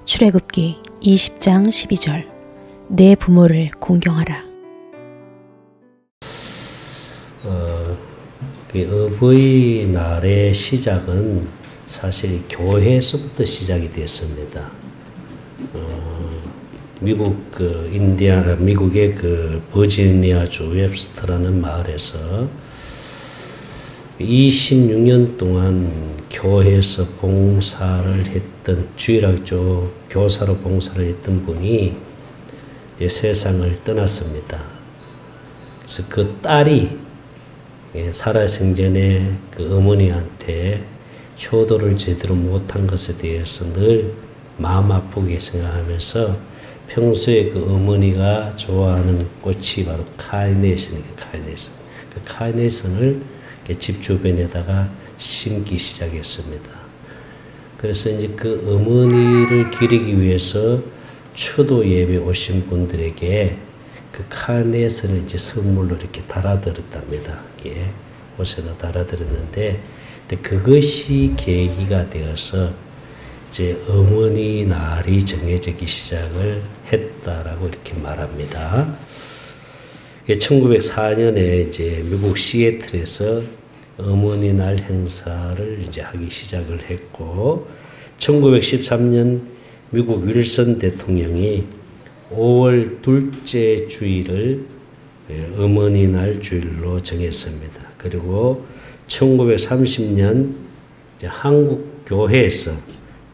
출애굽기 20장 12절 내 부모를 공경하라. 어버이날의 시작은 사실 교회에서부터 시작이 됐습니다. 미국의 버지니아주 웹스터라는 마을에서 26년 동안 교회에서 봉사를 했던 주일학교 교사로 봉사를 했던 분이 세상을 떠났습니다. 그래서 그 딸이 살아생전에 그 어머니한테 효도를 제대로 못한 것에 대해서 늘 마음 아프게 생각하면서 평소에 그 어머니가 좋아하는 꽃이 바로 카네이션이에요. 그 카네이션을 집 주변에다가 심기 시작했습니다. 그래서 이제 그 어머니를 기리기 위해서 추도 예배 오신 분들에게 그 카네이션을 이제 선물로 이렇게 달아드렸답니다. 예, 옷에다 달아드렸는데, 그것이 계기가 되어서 이제 어머니 날이 정해지기 시작을 했다라고 이렇게 말합니다. 1904년에 이제 미국 시애틀에서 어머니 날 행사를 이제 하기 시작을 했고, 1913년 미국 윌슨 대통령이 5월 둘째 주일을 어머니 날 주일로 정했습니다. 그리고 1930년 이제 한국 교회에서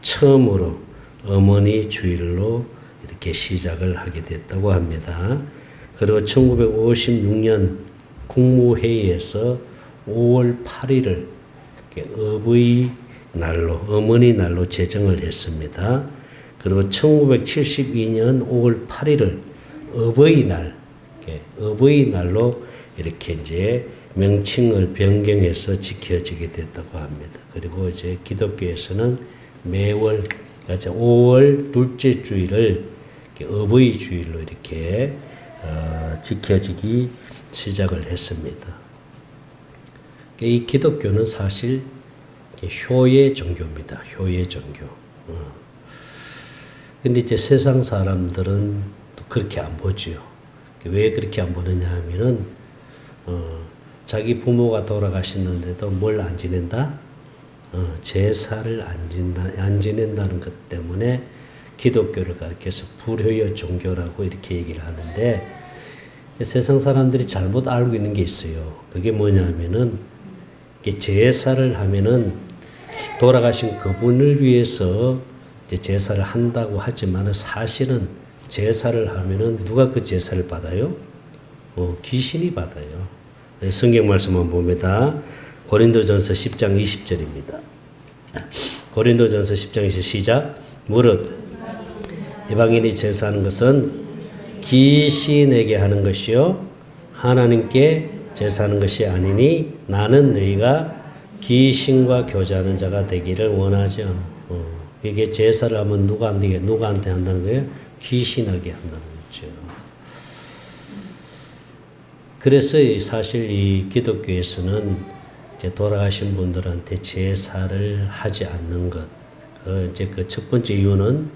처음으로 어머니 주일로 이렇게 시작을 하게 됐다고 합니다. 그리고 1956년 국무회의에서 5월 8일을 어머니 날로 제정을 했습니다. 그리고 1972년 5월 8일을 어버이날로 이렇게 이제 명칭을 변경해서 지켜지게 됐다고 합니다. 그리고 이제 기독교에서는 매월 5월 둘째 주일을 어버이 주일로 이렇게 지켜지기 시작을 했습니다. 이 기독교는 사실 효의 종교입니다. 효의 종교. 근데 이제 세상 사람들은 또 그렇게 안 보지요. 왜 그렇게 안 보느냐 하면은, 자기 부모가 돌아가셨는데도 뭘 안 지낸다? 제사를 안 지낸다는 것 때문에 기독교를 가리켜서 불효의 종교라고 이렇게 얘기를 하는데, 세상 사람들이 잘못 알고 있는 게 있어요. 그게 뭐냐면은, 제사를 하면은 돌아가신 그분을 위해서 제사를 한다고 하지만 사실은 제사를 하면은 누가 그 제사를 받아요? 귀신이 받아요. 성경 말씀만 봅니다. 고린도전서 10장 20절입니다. 고린도전서 10장 20절 시작. 무릇 이방인이 제사하는 것은 귀신에게 하는 것이요 하나님께 제사하는 것이 아니니 나는 너희가 귀신과 교제하는 자가 되기를 원하죠. 이게 제사를 하면 누구한테 한다는 거예요? 귀신에게 한다는 거죠. 그래서 사실 이 기독교에서는 이제 돌아가신 분들한테 제사를 하지 않는 것. 이제 그 첫 번째 이유는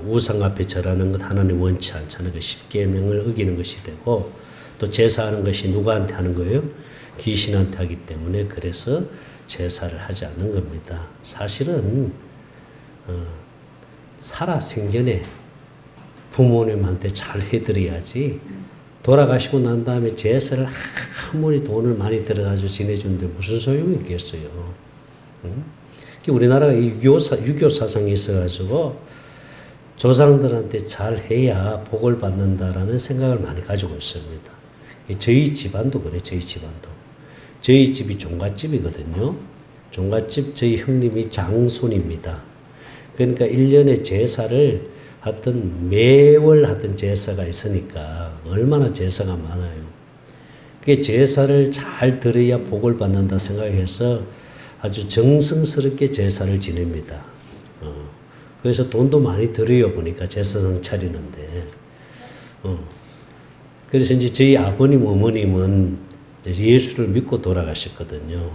우상 앞에 절하는 것 하나님 원치 않잖아요. 그 십계명을 어기는 것이 되고, 또 제사하는 것이 누구한테 하는 거예요? 귀신한테 하기 때문에 그래서 제사를 하지 않는 겁니다. 사실은 살아 생전에 부모님한테 잘 해드려야지, 돌아가시고 난 다음에 제사를 아무리 돈을 많이 들어가지고 지내주는데 무슨 소용이 있겠어요. 우리나라가 유교 사상이 있어가지고 조상들한테 잘 해야 복을 받는다라는 생각을 많이 가지고 있습니다. 저희 집안도 그래요. 저희 집이 종갓집이거든요. 종갓집 저희 형님이 장손입니다. 그러니까 1년에 제사를 매월 하던 제사가 있으니까 얼마나 제사가 많아요. 그게 제사를 잘 드려야 복을 받는다 생각해서 아주 정성스럽게 제사를 지냅니다. 그래서 돈도 많이 들여요 보니까 제사상 차리는데. 그래서 이제 저희 아버님, 어머님은 예수를 믿고 돌아가셨거든요.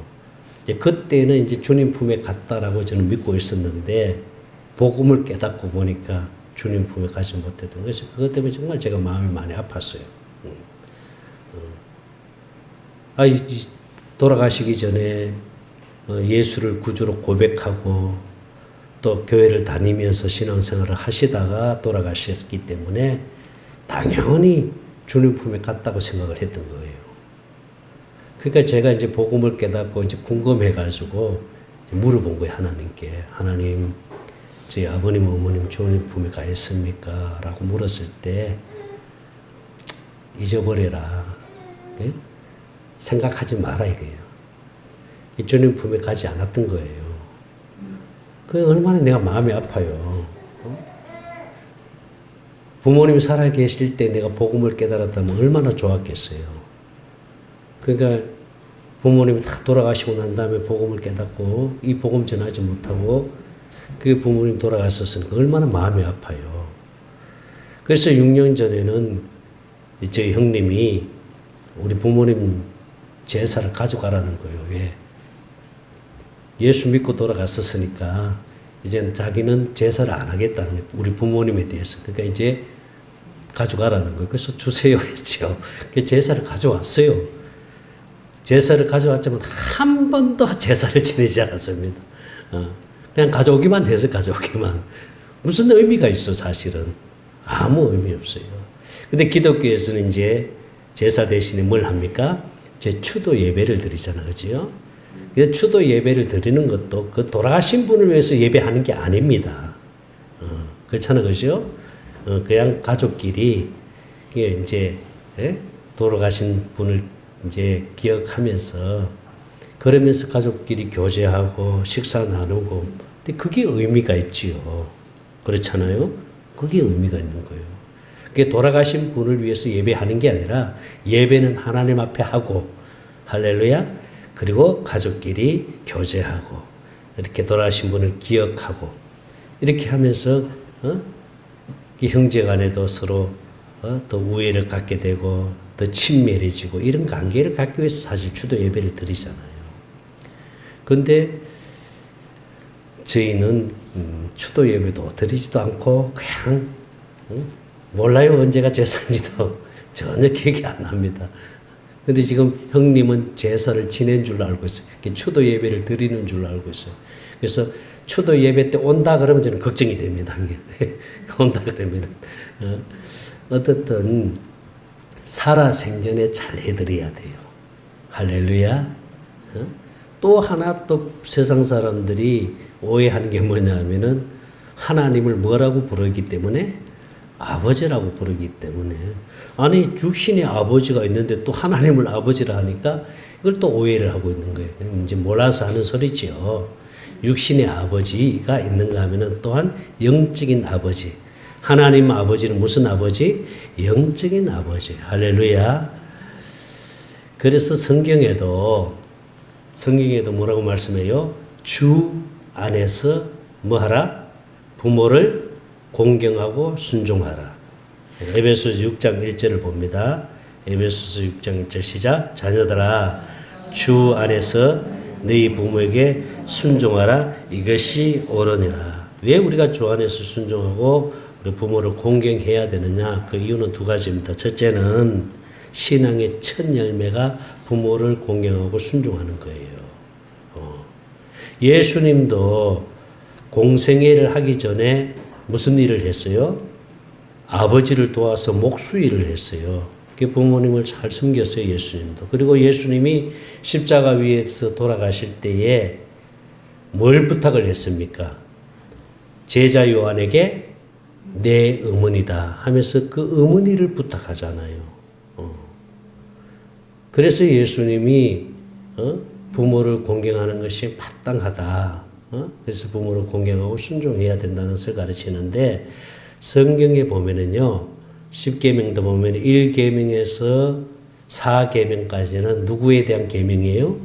그때는 이제 주님 품에 갔다라고 저는 믿고 있었는데, 복음을 깨닫고 보니까 주님 품에 가지 못했던 것이 그것 때문에 정말 제가 마음이 많이 아팠어요. 돌아가시기 전에 예수를 구주로 고백하고 또 교회를 다니면서 신앙생활을 하시다가 돌아가셨기 때문에 당연히 주님 품에 갔다고 생각을 했던 거예요. 그러니까 제가 이제 복음을 깨닫고 이제 궁금해가지고 물어본 거예요, 하나님께. 하나님, 저희 아버님, 어머님 주님 품에 가 있습니까? 라고 물었을 때, 잊어버려라. 네? 생각하지 마라, 이거예요. 주님 품에 가지 않았던 거예요. 그 얼마나 내가 마음이 아파요. 부모님이 살아 계실 때 내가 복음을 깨달았다면 얼마나 좋았겠어요. 그러니까 부모님이 다 돌아가시고 난 다음에 복음을 깨닫고 이 복음 전하지 못하고 그 부모님 돌아갔었으니까 얼마나 마음이 아파요. 그래서 6년 전에는 저희 형님이 우리 부모님 제사를 가져가라는 거예요. 왜? 예수 믿고 돌아갔었으니까 이제는 자기는 제사를 안 하겠다는 거예요. 우리 부모님에 대해서. 그러니까 이제 가져가라는 거예요. 그래서 주세요 했죠. 제사를 가져왔어요. 제사를 가져왔지만 한 번도 제사를 지내지 않았습니다. 그냥 가져오기만 해서 가져오기만. 무슨 의미가 있어 사실은. 아무 의미 없어요. 근데 기독교에서는 이제 제사 대신에 뭘 합니까? 제 추도 예배를 드리잖아요. 그죠? 그래서 추도 예배를 드리는 것도 그 돌아가신 분을 위해서 예배하는 게 아닙니다. 그렇잖아요. 그죠? 그냥 가족끼리 이제 돌아가신 분을 이제 기억하면서 그러면서 가족끼리 교제하고 식사 나누고 근데 그게 의미가 있지요. 그렇잖아요. 그게 의미가 있는 거예요. 그게 돌아가신 분을 위해서 예배하는 게 아니라 예배는 하나님 앞에 하고 할렐루야. 그리고 가족끼리 교제하고 이렇게 돌아가신 분을 기억하고 이렇게 하면서 형제간에도 서로 더 우애를 갖게 되고 더 친밀해지고 이런 관계를 갖기 위해서 사실 추도 예배를 드리잖아요. 그런데 저희는 추도 예배도 드리지도 않고 그냥 몰라요. 언제가 제사인지도 전혀 기억이 안 납니다. 근데 지금 형님은 제사를 지낸 줄로 알고 있어요. 추도 예배를 드리는 줄로 알고 있어요. 그래서 추도 예배 때 온다 그러면 저는 걱정이 됩니다. 온다 그러면. 어떻든 살아 생전에 잘 해드려야 돼요. 할렐루야. 또 하나 또 세상 사람들이 오해하는 게 뭐냐면은 하나님을 뭐라고 부르기 때문에 아버지라고 부르기 때문에 아니 육신의 아버지가 있는데 또 하나님을 아버지라 하니까 이걸 또 오해를 하고 있는 거예요. 이제 몰라서 하는 소리지요. 육신의 아버지가 있는가 하면은 또한 영적인 아버지. 하나님 아버지는 무슨 아버지? 영적인 아버지. 할렐루야. 그래서 성경에도 뭐라고 말씀해요? 주 안에서 뭐하라? 부모를 공경하고 순종하라. 에베소서 6장 1절을 봅니다. 에베소서 6장 1절 시작. 자녀들아 주 안에서 너희 부모에게 순종하라. 이것이 옳으니라. 왜 우리가 주 안에서 순종하고 우리 부모를 공경해야 되느냐? 그 이유는 두 가지입니다. 첫째는 신앙의 첫 열매가 부모를 공경하고 순종하는 거예요. 예수님도 공생애를 하기 전에 무슨 일을 했어요? 아버지를 도와서 목수일을 했어요. 부모님을 잘 섬겼어요, 예수님도. 그리고 예수님이 십자가 위에서 돌아가실 때에 뭘 부탁을 했습니까? 제자 요한에게 내 어머니다 하면서 그 어머니를 부탁하잖아요. 그래서 예수님이 부모를 공경하는 것이 마땅하다. 그래서 부모를 공경하고 순종해야 된다는 것을 가르치는데 성경에 보면은요. 10계명도 보면 1계명에서 4계명까지는 누구에 대한 계명이에요?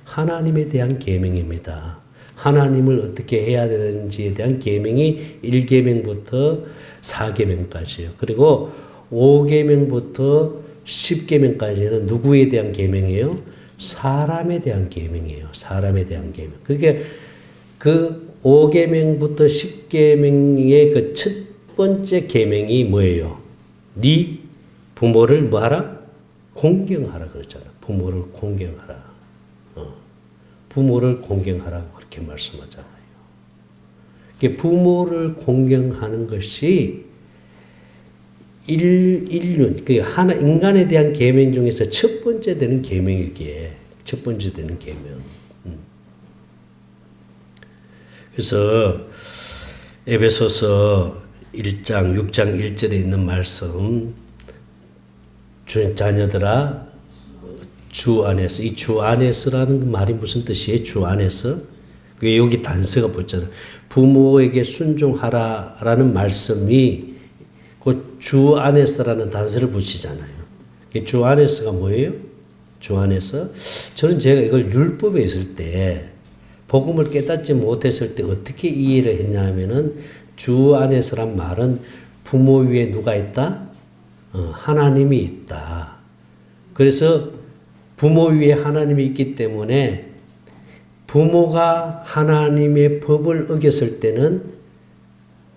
하나님에 대한 계명입니다. 하나님을 어떻게 해야 되는지에 대한 계명이 1계명부터 4계명까지요. 그리고 5계명부터 10계명까지는 누구에 대한 계명이에요? 사람에 대한 계명이에요. 사람에 대한 계명. 그러니까 그 5계명부터 10계명의 그 첫 번째 계명이 뭐예요? 네 부모를 뭐하라? 공경하라 그랬잖아. 부모를 공경하라. 부모를 공경하라고 그렇게 말씀하잖아요. 부모를 공경하는 것이 인륜, 하나 인간에 대한 계명 중에서 첫 번째 되는 계명이기에 첫 번째 되는 계명. 그래서 에베소서 1장 6장 1절에 있는 말씀, 자녀들아 주 안에서, 이 주 안에서라는 말이 무슨 뜻이에요? 주 안에서? 여기 단서가 붙잖아요. 부모에게 순종하라라는 말씀이 그 주 안에서라는 단서를 붙이잖아요. 주 안에서가 뭐예요? 주 안에서? 저는 제가 이걸 율법에 있을 때, 복음을 깨닫지 못했을 때 어떻게 이해를 했냐 하면은, 주 안에서란 말은 부모 위에 누가 있다? 하나님이 있다. 그래서 부모 위에 하나님이 있기 때문에 부모가 하나님의 법을 어겼을 때는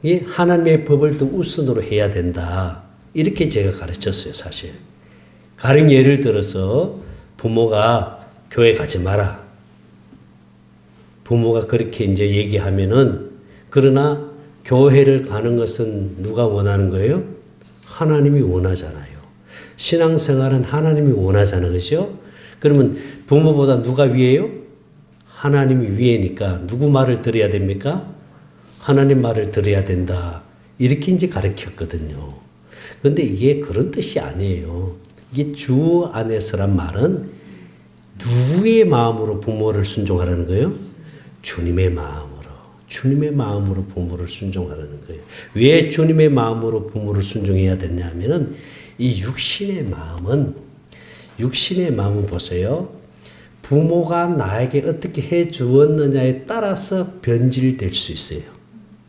이 하나님의 법을 더 우선으로 해야 된다. 이렇게 제가 가르쳤어요, 사실. 가령 예를 들어서 부모가 교회 가지 마라. 부모가 그렇게 이제 얘기하면은, 그러나 교회를 가는 것은 누가 원하는 거예요? 하나님이 원하잖아요. 신앙생활은 하나님이 원하잖아요. 그죠? 그러면 부모보다 누가 위에요? 하나님이 위에니까 누구 말을 들어야 됩니까? 하나님 말을 들어야 된다. 이렇게 이제 가르쳤거든요. 그런데 이게 그런 뜻이 아니에요. 이게 주 안에서란 말은 누구의 마음으로 부모를 순종하라는 거예요? 주님의 마음으로. 주님의 마음으로 부모를 순종하라는 거예요. 왜 주님의 마음으로 부모를 순종해야 되냐면은, 이 육신의 마음은 보세요. 부모가 나에게 어떻게 해 주었느냐에 따라서 변질될 수 있어요.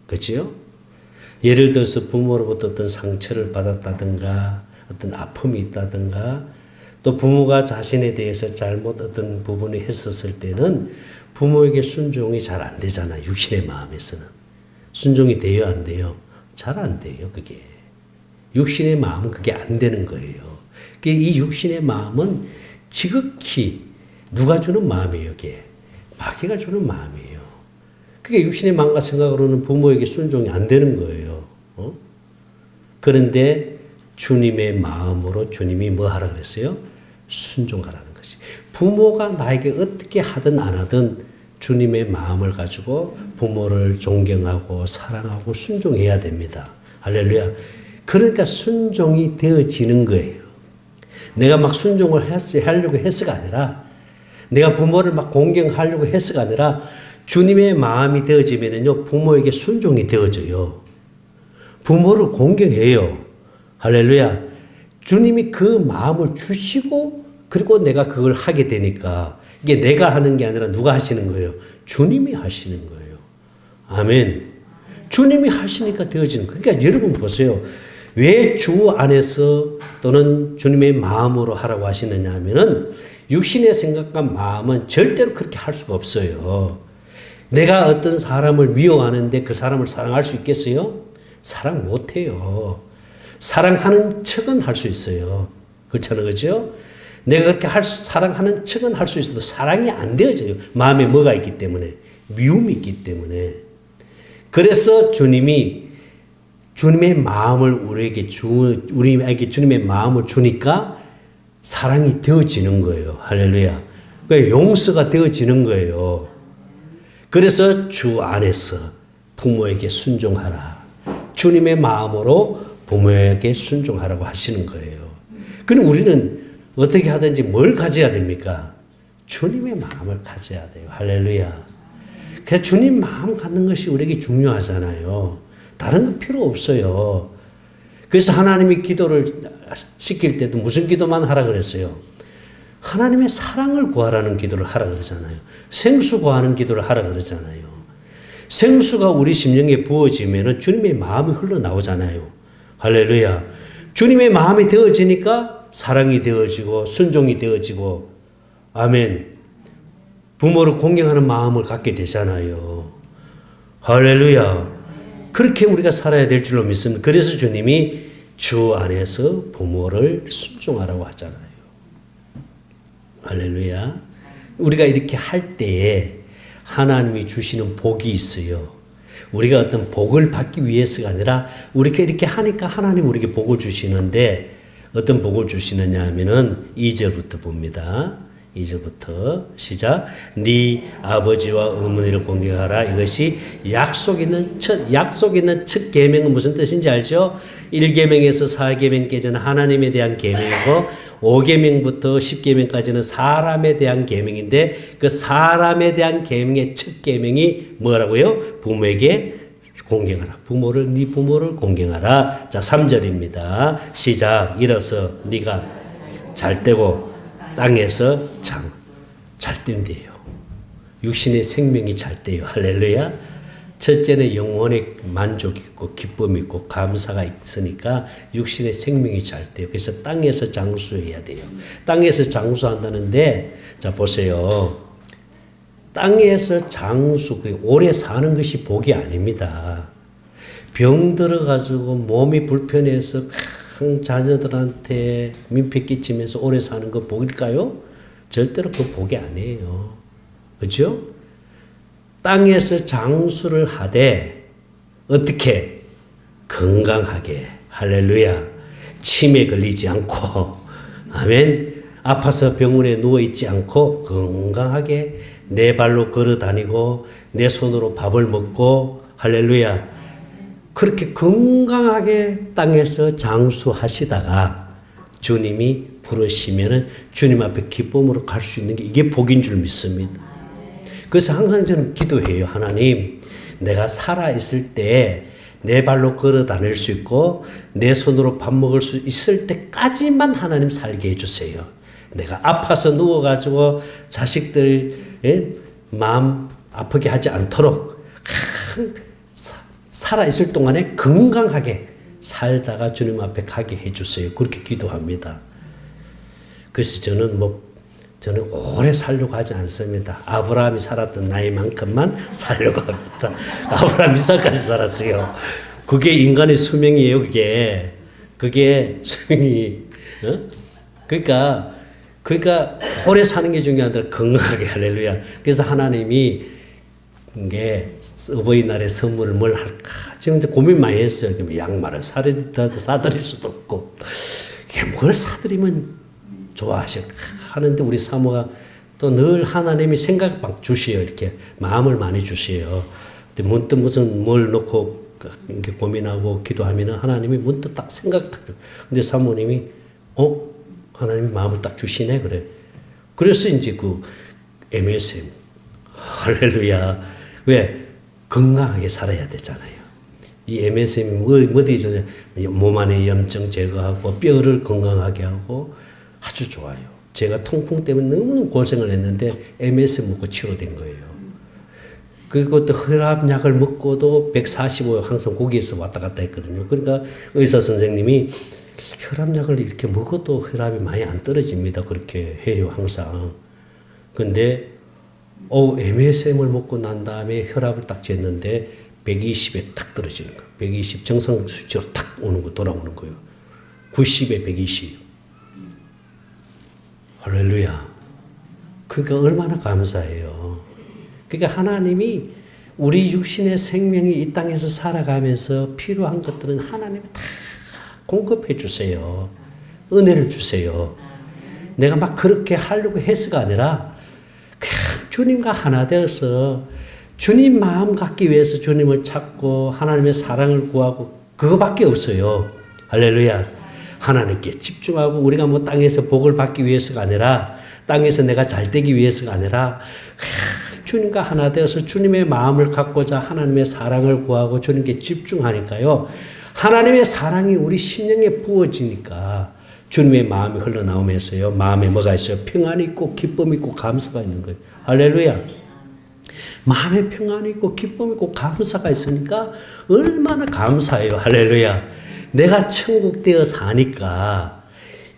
그렇죠? 예를 들어서 부모로부터 어떤 상처를 받았다든가, 어떤 아픔이 있다든가, 또 부모가 자신에 대해서 잘못 어떤 부분을 했었을 때는 부모에게 순종이 잘 안 되잖아요. 육신의 마음에서는. 순종이 돼요, 안 돼요? 잘 안 돼요, 그게. 육신의 마음은 그게 안 되는 거예요. 이 육신의 마음은 지극히 누가 주는 마음이에요, 이게? 마귀가 주는 마음이에요. 그게 육신의 마음과 생각으로는 부모에게 순종이 안 되는 거예요. 그런데 주님의 마음으로 주님이 뭐 하라 그랬어요? 순종하라는 것이. 부모가 나에게 어떻게 하든 안 하든 주님의 마음을 가지고 부모를 존경하고 사랑하고 순종해야 됩니다. 할렐루야. 그러니까 순종이 되어지는 거예요. 내가 막 순종을 하려고 해서가 아니라, 내가 부모를 막 공경하려고 해서가 아니라, 주님의 마음이 되어지면요, 부모에게 순종이 되어져요. 부모를 공경해요. 할렐루야. 주님이 그 마음을 주시고, 그리고 내가 그걸 하게 되니까, 이게 내가 하는 게 아니라 누가 하시는 거예요? 주님이 하시는 거예요. 아멘. 주님이 하시니까 되어지는 거예요. 그러니까 여러분 보세요. 왜 주 안에서 또는 주님의 마음으로 하라고 하시느냐 하면은, 육신의 생각과 마음은 절대로 그렇게 할 수가 없어요. 내가 어떤 사람을 미워하는데 그 사람을 사랑할 수 있겠어요? 사랑 못해요. 사랑하는 척은 할 수 있어요. 그렇잖아요. 그죠? 내가 그렇게 사랑하는 척은 할 수 있어도 사랑이 안 되어져요. 마음에 뭐가 있기 때문에? 미움이 있기 때문에. 그래서 주님이 주님의 마음을 우리에게 주님의 마음을 주니까 사랑이 되어지는 거예요. 할렐루야. 그러니까 용서가 되어지는 거예요. 그래서 주 안에서 부모에게 순종하라. 주님의 마음으로 부모에게 순종하라고 하시는 거예요. 그럼 우리는 어떻게 하든지 뭘 가져야 됩니까? 주님의 마음을 가져야 돼요. 할렐루야. 그래서 주님 마음 갖는 것이 우리에게 중요하잖아요. 다른 건 필요 없어요. 그래서 하나님이 기도를 시킬 때도 무슨 기도만 하라 그랬어요? 하나님의 사랑을 구하라는 기도를 하라 그러잖아요. 생수 구하는 기도를 하라 그러잖아요. 생수가 우리 심령에 부어지면 주님의 마음이 흘러나오잖아요. 할렐루야. 주님의 마음이 되어지니까 사랑이 되어지고 순종이 되어지고, 아멘. 부모를 공경하는 마음을 갖게 되잖아요. 할렐루야. 그렇게 우리가 살아야 될 줄로 믿습니다. 그래서 주님이 주 안에서 부모를 순종하라고 하잖아요. 할렐루야. 우리가 이렇게 할 때에 하나님이 주시는 복이 있어요. 우리가 어떤 복을 받기 위해서가 아니라 우리가 이렇게 하니까 하나님 우리에게 복을 주시는데 어떤 복을 주시느냐 하면은 2절부터 봅니다. 2절부터 시작. 네 아버지와 어머니를 공경하라. 이것이 약속 있는 첫 계명은 무슨 뜻인지 알죠? 1계명에서 4계명까지는 하나님에 대한 계명이고 5계명부터 10계명까지는 사람에 대한 계명인데 그 사람에 대한 계명의 첫 계명이 뭐라고요? 부모에게 공경하라. 네 부모를 공경하라. 자, 3절입니다. 시작. 일어서 네가 잘 되고 땅에서 잘 뛴대요. 육신의 생명이 잘 돼요. 할렐루야. 첫째는 영혼의 만족 있고 기쁨 있고 감사가 있으니까 육신의 생명이 잘 돼요. 그래서 땅에서 장수해야 돼요. 땅에서 장수한다는데 자 보세요. 땅에서 장수, 오래 사는 것이 복이 아닙니다. 병 들어가지고 몸이 불편해서 큰 자녀들한테 민폐 끼치면서 오래 사는 거 복일까요? 절대로 그 복이 아니에요. 그렇죠? 땅에서 장수를 하되 어떻게? 건강하게. 할렐루야. 치매 걸리지 않고 아멘. 아파서 병원에 누워있지 않고 건강하게 내 발로 걸어 다니고 내 손으로 밥을 먹고 할렐루야. 그렇게 건강하게 땅에서 장수하시다가 주님이 부르시면은 주님 앞에 기쁨으로 갈 수 있는 게 이게 복인 줄 믿습니다. 그래서 항상 저는 기도해요. 하나님, 내가 살아있을 때 내 발로 걸어 다닐 수 있고 내 손으로 밥 먹을 수 있을 때까지만 하나님 살게 해주세요. 내가 아파서 누워가지고 자식들 마음 아프게 하지 않도록 살아있을 동안에 건강하게 살다가 주님 앞에 가게 해주세요. 그렇게 기도합니다. 그래서 저는 오래 살려고 하지 않습니다. 아브라함이 살았던 나이만큼만 살려고 합니다. 아브라함 이삭까지 살았어요. 그게 인간의 수명이에요. 그게 수명이. 그러니까 오래 사는 게 중요한 게 아니라 건강하게. 할렐루야. 그래서 하나님이 이게 어버이날에 선물을 뭘 할까 지금 이제 고민 많이 했어요. 양말을 사드릴 수도 없고 이게 뭘 사드리면 좋아하실까 하는데 우리 사모가 또 늘 하나님이 생각 막 주시요. 이렇게 마음을 많이 주시요. 근데 문득 무슨 뭘 놓고 이렇게 고민하고 기도하면은 하나님이 문득 딱 생각 딱 줘. 근데 사모님이 하나님이 마음을 딱 주시네 그래. 그래서 이제 그 MSM 할렐루야. 왜? 건강하게 살아야 되잖아요. 이 MSM이 어디 좋냐? 몸 안에 염증 제거하고 뼈를 건강하게 하고 아주 좋아요. 제가 통풍 때문에 너무 고생을 했는데 MSM 먹고 치료된 거예요. 그리고 또 혈압약을 먹고도 145 항상 거기에서 왔다 갔다 했거든요. 그러니까 의사 선생님이 혈압약을 이렇게 먹어도 혈압이 많이 안 떨어집니다. 그렇게 해요, 항상. 근데 MSM을 먹고 난 다음에 혈압을 딱 쟀는데 120에 딱 떨어지는 거예요. 120 정상 수치로 딱 오는 거 돌아오는 거예요. 90에 120. 할렐루야. 그러니까 얼마나 감사해요. 그러니까 하나님이 우리 육신의 생명이 이 땅에서 살아가면서 필요한 것들은 하나님이 다 공급해 주세요. 은혜를 주세요. 내가 막 그렇게 하려고 해서가 아니라 그냥 주님과 하나 되어서 주님 마음 갖기 위해서 주님을 찾고 하나님의 사랑을 구하고 그거밖에 없어요. 할렐루야. 하나님께 집중하고 우리가 뭐 땅에서 복을 받기 위해서가 아니라 땅에서 내가 잘 되기 위해서가 아니라 주님과 하나 되어서 주님의 마음을 갖고자 하나님의 사랑을 구하고 주님께 집중하니까요. 하나님의 사랑이 우리 심령에 부어지니까 주님의 마음이 흘러나오면서요. 마음에 뭐가 있어요? 평안이 있고 기쁨이 있고 감사가 있는 거예요. 할렐루야. 마음에 평안이 있고 기쁨이 있고 감사가 있으니까 얼마나 감사해요. 할렐루야. 내가 천국 되어 사니까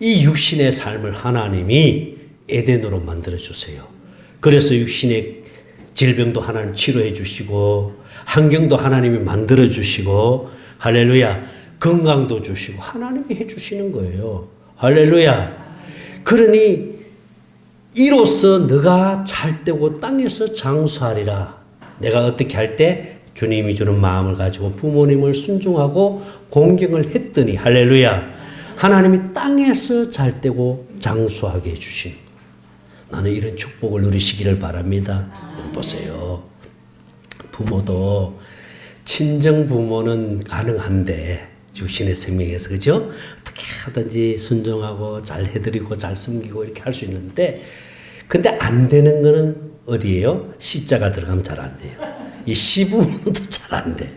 이 육신의 삶을 하나님이 에덴으로 만들어 주세요. 그래서 육신의 질병도 하나님 치료해 주시고 환경도 하나님이 만들어 주시고 할렐루야 건강도 주시고 하나님이 해 주시는 거예요. 할렐루야. 그러니 이로써 너가 잘 되고 땅에서 장수하리라. 내가 어떻게 할 때 주님이 주는 마음을 가지고 부모님을 순종하고 공경을 했더니 할렐루야. 하나님이 땅에서 잘 되고 장수하게 해주시는 거예요. 나는 이런 축복을 누리시기를 바랍니다. 보세요. 부모도 친정 부모는 가능한데 육신의 생명에서 그죠? 어떻게 하든지 순종하고 잘 해드리고 잘 섬기고 이렇게 할 수 있는데 근데 안 되는 거는 어디예요? 시자가 들어가면 잘 안 돼요. 이 시부모도 잘 안 돼.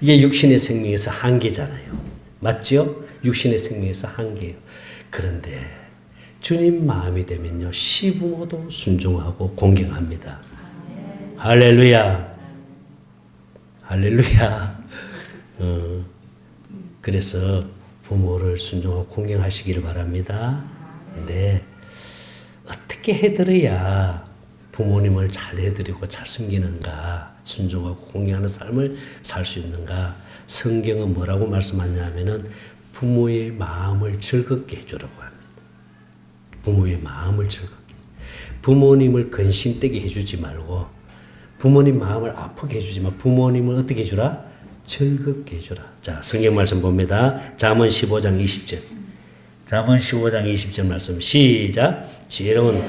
이게 육신의 생명에서 한계잖아요. 맞죠? 육신의 생명에서 한계예요. 그런데 주님 마음이 되면요 시부모도 순종하고 공경합니다. 할렐루야. 할렐루야. 그래서 부모를 순종하고 공경하시기를 바랍니다. 근데 어떻게 해드려야 부모님을 잘 해드리고 잘 섬기는가 순종하고 공경하는 삶을 살 수 있는가. 성경은 뭐라고 말씀하냐면은 부모의 마음을 즐겁게 해주라고 합니다. 부모의 마음을 즐겁게. 부모님을 근심되게 해주지 말고 부모님 마음을 아프게 해주지 마. 부모님을 어떻게 해주라? 즐겁게 해주라. 자, 성경 말씀 봅니다. 잠언 15장 20절. 잠언 15장 20절 말씀 시작. 지혜로운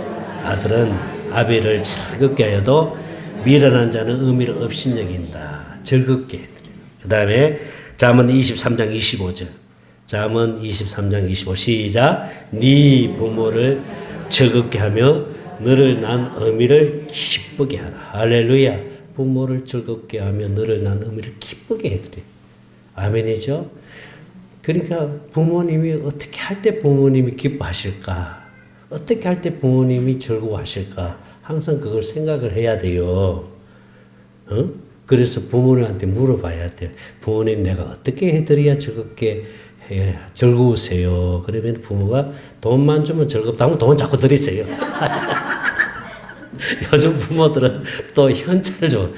아들은 아비를 즐겁게 하여도 미련한 자는 의미를 없인 여긴다. 즐겁게 해드려. 그 다음에 잠언 23장 25절. 잠언 23장 25 시작. 네 부모를 즐겁게 하며 너를 낳은 어미를 기쁘게 하라. 할렐루야. 부모를 즐겁게 하며 너를 낳은 어미를 기쁘게 해드려. 아멘이죠. 그러니까 부모님이 어떻게 할 때 부모님이 기뻐하실까? 어떻게 할 때 부모님이 즐거워하실까? 항상 그걸 생각을 해야 돼요. 그래서 부모님한테 물어봐야 돼요. 부모님 내가 어떻게 해드려야 즐겁게 즐거우세요? 그러면 부모가 돈만 주면 즐겁다 하면 돈 자꾸 드리세요. 요즘 부모들은 또 현찰을 줘.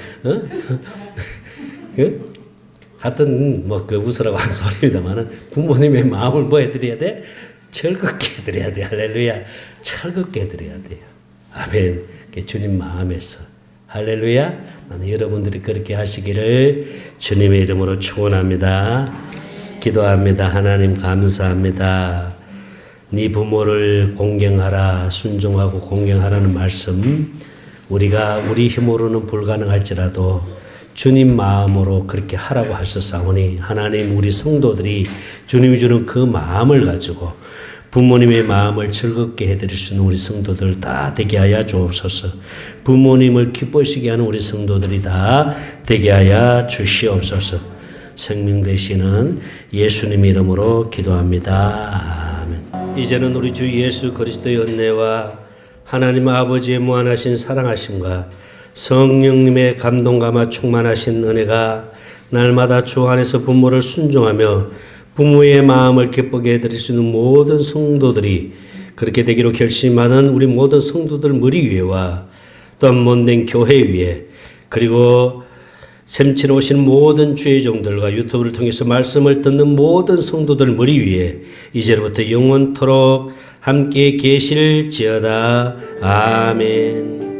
하여튼 뭐 그 웃으라고 한 소리입니다만은 부모님의 마음을 뭐 해드려야 돼? 즐겁게 해드려야 돼. 할렐루야. 즐겁게 해드려야 돼요. 아멘. 주님 마음에서. 할렐루야. 나는 여러분들이 그렇게 하시기를 주님의 이름으로 축원합니다. 기도합니다. 하나님 감사합니다. 네 부모를 공경하라, 순종하고 공경하라는 말씀 우리가 우리 힘으로는 불가능할지라도 주님 마음으로 그렇게 하라고 하셨사오니 하나님 우리 성도들이 주님이 주는 그 마음을 가지고 부모님의 마음을 즐겁게 해드릴 수 있는 우리 성도들 다 되게 하여 주옵소서. 부모님을 기쁘시게 하는 우리 성도들이 다 되게 하여 주시옵소서. 생명 되시는 예수님 이름으로 기도합니다. 아멘. 이제는 우리 주 예수 그리스도의 은혜와 하나님 아버지의 무한하신 사랑하심과 성령님의 감동감화 충만하신 은혜가 날마다 주 안에서 부모를 순종하며 부모의 마음을 기쁘게 해드릴 수 있는 모든 성도들이 그렇게 되기로 결심하는 우리 모든 성도들 머리 위에와 또한 못된 교회 위에 그리고 샘치러 오신 모든 주의 종들과 유튜브를 통해서 말씀을 듣는 모든 성도들 머리 위에 이제부터 영원토록 함께 계실지어다. 아멘.